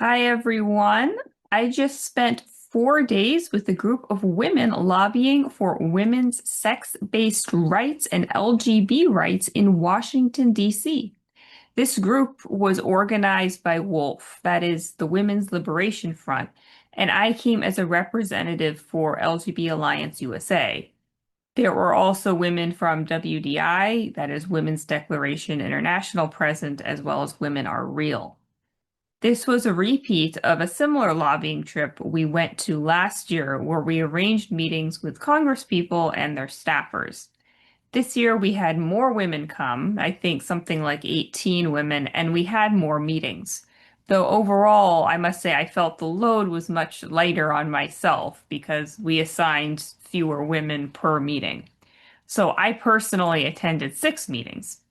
Hi, everyone. I just spent 4 days with a group of women lobbying for women's sex-based rights and LGB rights in Washington, D.C. This group was organized by WOLF, that is the Women's Liberation Front, and I came as a representative for LGB Alliance USA. There were also women from WDI, that is Women's Declaration International, present, as well as Women Are Real. This was a repeat of a similar lobbying trip we went to last year, where we arranged meetings with congresspeople and their staffers. This year we had more women come, I think something like 18 women, and we had more meetings. Though overall, I must say I felt the load was much lighter on myself because we assigned fewer women per meeting. So I personally attended 6 meetings.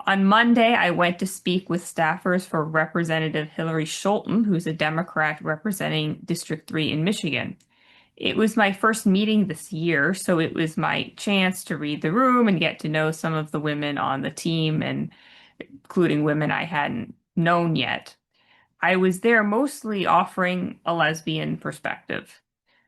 On Monday, I went to speak with staffers for Representative Hillary Scholten, who's a Democrat representing District 3 in Michigan. It was my first meeting this year, so it was my chance to read the room and get to know some of the women on the team, and including women I hadn't known yet. I was there mostly offering a lesbian perspective.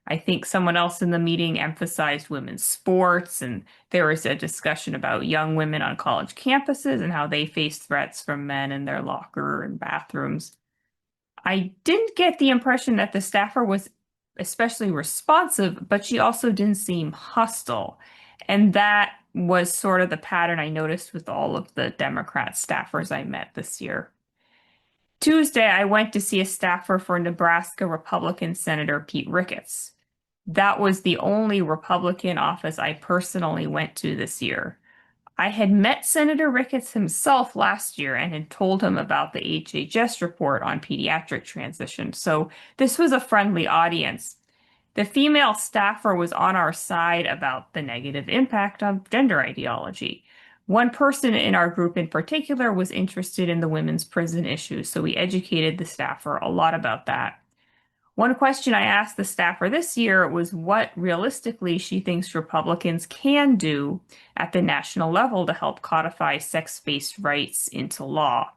I think someone else in the meeting emphasized women's sports, and there was a discussion about young women on college campuses and how they face threats from men in their locker and bathrooms. I didn't get the impression that the staffer was especially responsive, but she also didn't seem hostile. And that was sort of the pattern I noticed with all of the Democrat staffers I met this year. Tuesday, I went to see a staffer for Nebraska Republican Senator Pete Ricketts. That was the only Republican office I personally went to this year. I had met Senator Ricketts himself last year and had told him about the HHS report on pediatric transition, so this was a friendly audience. The female staffer was on our side about the negative impact of gender ideology. One person in our group in particular was interested in the women's prison issue, so we educated the staffer a lot about that. One question I asked the staffer this year was what realistically she thinks Republicans can do at the national level to help codify sex-based rights into law.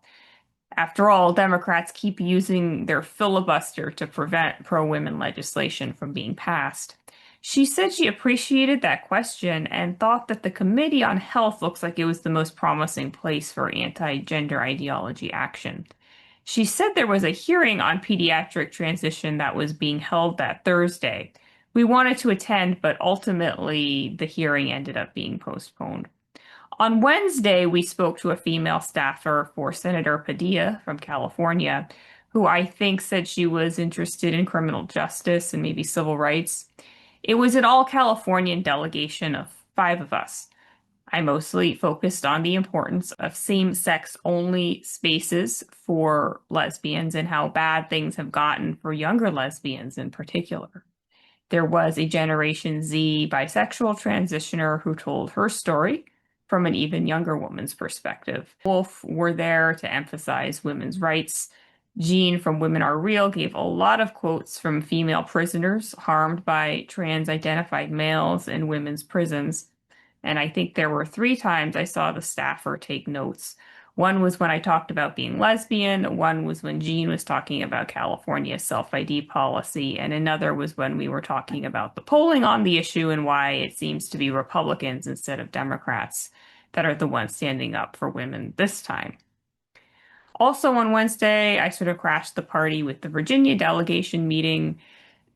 After all, Democrats keep using their filibuster to prevent pro-women legislation from being passed. She said she appreciated that question and thought that the Committee on Health looks like it was the most promising place for anti-gender ideology action. She said there was a hearing on pediatric transition that was being held that Thursday. We wanted to attend, but ultimately the hearing ended up being postponed. On Wednesday, we spoke to a female staffer for Senator Padilla from California, who I think said she was interested in criminal justice and maybe civil rights. It was an all-Californian delegation of 5 of us. I mostly focused on the importance of same-sex only spaces for lesbians and how bad things have gotten for younger lesbians in particular. There was a Generation Z bisexual transitioner who told her story from an even younger woman's perspective. Both were there to emphasize women's rights. Jean from Women Are Real gave a lot of quotes from female prisoners harmed by trans-identified males in women's prisons. And I think there were 3 times I saw the staffer take notes. One was when I talked about being lesbian, one was when Jean was talking about California's self-ID policy, and another was when we were talking about the polling on the issue and why it seems to be Republicans instead of Democrats that are the ones standing up for women this time. Also on Wednesday, I sort of crashed the party with the Virginia delegation meeting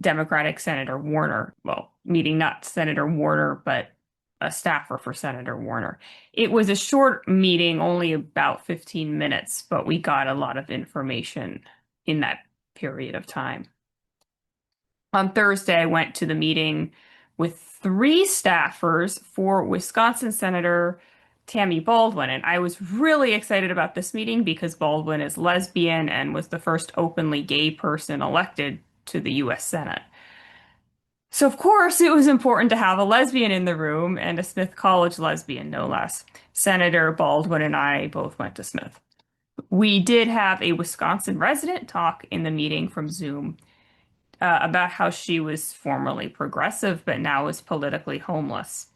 Democratic Senator Warner. Well, meeting not Senator Warner, but a staffer for Senator Warner. It was a short meeting, only about 15 minutes, but we got a lot of information in that period of time. On Thursday, I went to the meeting with 3 staffers for Wisconsin Senator Tammy Baldwin, and I was really excited about this meeting because Baldwin is lesbian and was the first openly gay person elected to the U.S. Senate. So, of course, it was important to have a lesbian in the room and a Smith College lesbian, no less. Senator Baldwin and I both went to Smith. We did have a Wisconsin resident talk in the meeting from Zoom about how she was formerly progressive but now is politically homeless.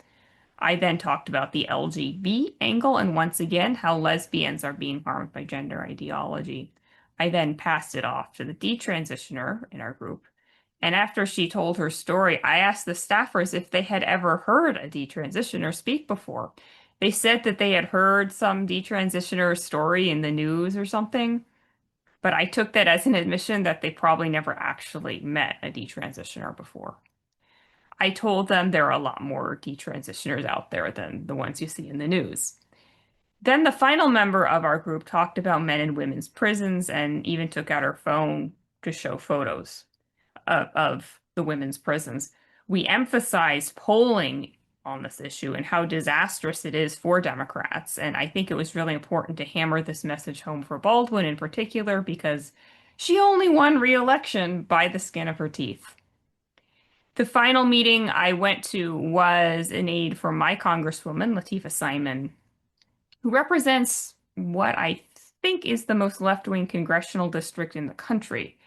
I then talked about the LGB angle and once again how lesbians are being harmed by gender ideology. I then passed it off to the detransitioner in our group. And after she told her story, I asked the staffers if they had ever heard a detransitioner speak before. They said that they had heard some detransitioner story in the news or something, but I took that as an admission that they probably never actually met a detransitioner before. I told them there are a lot more detransitioners out there than the ones you see in the news. Then the final member of our group talked about men and women's prisons and even took out her phone to show photos of the women's prisons. We emphasized polling on this issue and how disastrous it is for Democrats. And I think it was really important to hammer this message home for Baldwin in particular because she only won re-election by the skin of her teeth. The final meeting I went to was an aide for my Congresswoman, Latifah Simon, who represents what I think is the most left-wing congressional district in the country.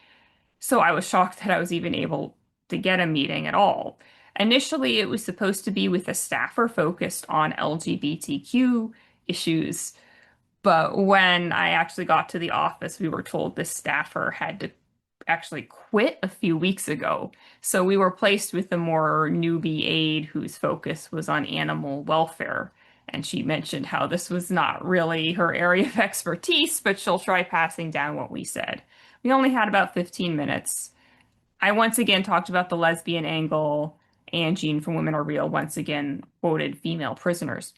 So I was shocked that I was even able to get a meeting at all. Initially, it was supposed to be with a staffer focused on LGBTQ issues, but when I actually got to the office, we were told this staffer had to actually quit a few weeks ago. So we were placed with a more newbie aide whose focus was on animal welfare. And she mentioned how this was not really her area of expertise, but she'll try passing down what we said. We only had about 15 minutes. I once again talked about the lesbian angle, and Jean from Women Are Real once again quoted female prisoners.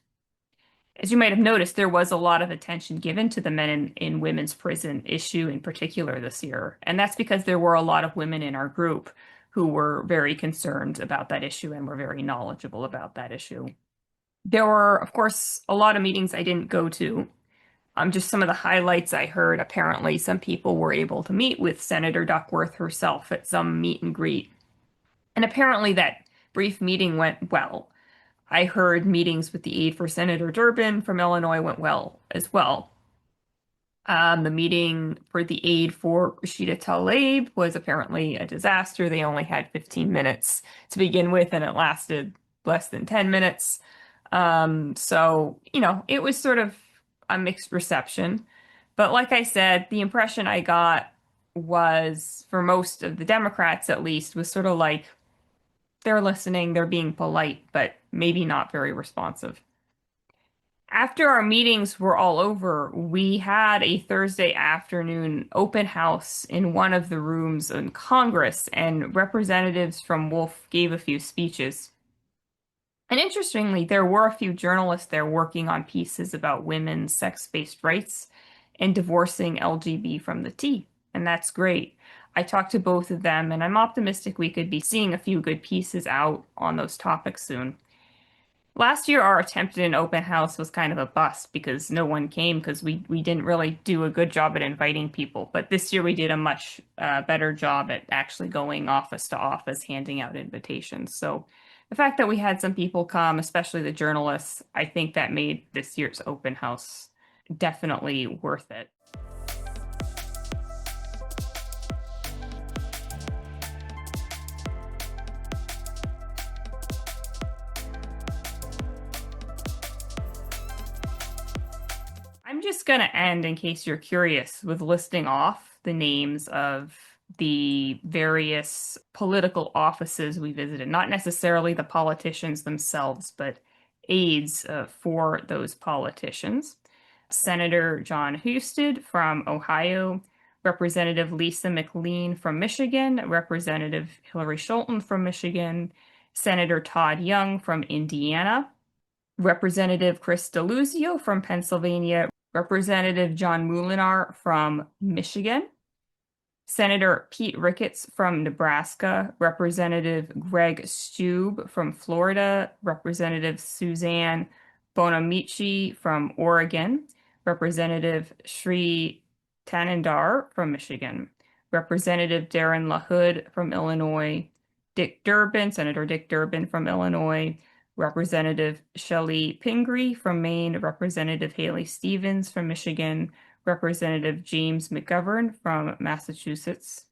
As you might have noticed, there was a lot of attention given to the men in women's prison issue in particular this year. And that's because there were a lot of women in our group who were very concerned about that issue and were very knowledgeable about that issue. There were, of course, a lot of meetings I didn't go to. Just some of the highlights I heard. Apparently, some people were able to meet with Senator Duckworth herself at some meet and greet. And apparently, that brief meeting went well. I heard meetings with the aide for Senator Durbin from Illinois went well as well. The meeting for the aide for Rashida Tlaib was apparently a disaster. They only had 15 minutes to begin with, and it lasted less than 10 minutes. So, it was sort of a mixed reception. But like I said, the impression I got was, for most of the Democrats at least, was sort of like they're listening, they're being polite, but maybe not very responsive. After our meetings were all over, we had a Thursday afternoon open house in one of the rooms in Congress, and representatives from Wolf gave a few speeches. And interestingly, there were a few journalists there working on pieces about women's sex-based rights and divorcing LGB from the T, and that's great. I talked to both of them, and I'm optimistic we could be seeing a few good pieces out on those topics soon. Last year, our attempt at an open house was kind of a bust because no one came because we didn't really do a good job at inviting people. But this year, we did a much better job at actually going office to office, handing out invitations. So the fact that we had some people come, especially the journalists, I think that made this year's open house definitely worth it. I'm just going to end, in case you're curious, with listing off the names of the various political offices we visited. Not necessarily the politicians themselves, but aides for those politicians. Senator John Husted from Ohio, Representative Lisa McLean from Michigan, Representative Hillary Scholten from Michigan, Senator Todd Young from Indiana, Representative Chris Deluzio from Pennsylvania, Representative John Moulinar from Michigan, Senator Pete Ricketts from Nebraska, Representative Greg Stube from Florida, Representative Suzanne Bonamici from Oregon, Representative Sri Tanandar from Michigan, Representative Darren LaHood from Illinois, Senator Dick Durbin from Illinois, Representative Shelley Pingree from Maine, Representative Haley Stevens from Michigan, Representative James McGovern from Massachusetts,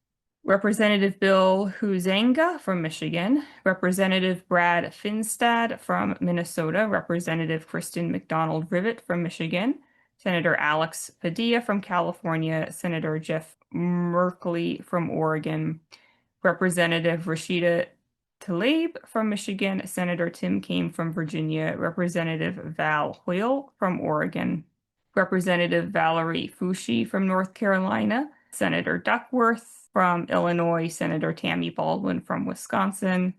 Representative Bill Huizenga from Michigan, Representative Brad Finstad from Minnesota, Representative Kristen McDonald Rivet from Michigan, Senator Alex Padilla from California, Senator Jeff Merkley from Oregon, Representative Rashida Tlaib from Michigan, Senator Tim Kaine from Virginia, Representative Val Hoyle from Oregon, Representative Valerie Foushee from North Carolina, Senator Duckworth from Illinois, Senator Tammy Baldwin from Wisconsin,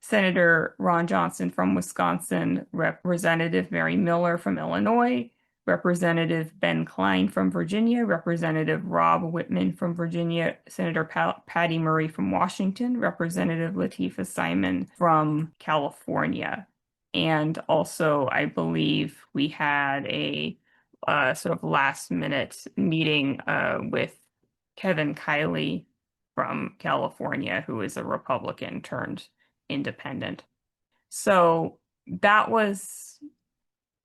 Senator Ron Johnson from Wisconsin, Representative Mary Miller from Illinois, Representative Ben Cline from Virginia, Representative Rob Whitman from Virginia, Senator Patty Murray from Washington, Representative Latifah Simon from California. And also, I believe we had a sort of last minute meeting with Kevin Kiley from California, who is a Republican turned independent. So that was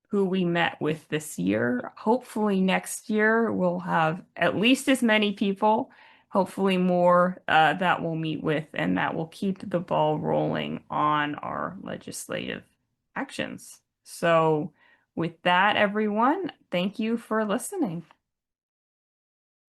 who we met with this year. Hopefully next year we'll have at least as many people, hopefully more, that we'll meet with, and that will keep the ball rolling on our legislative actions. So with that, everyone, thank you for listening.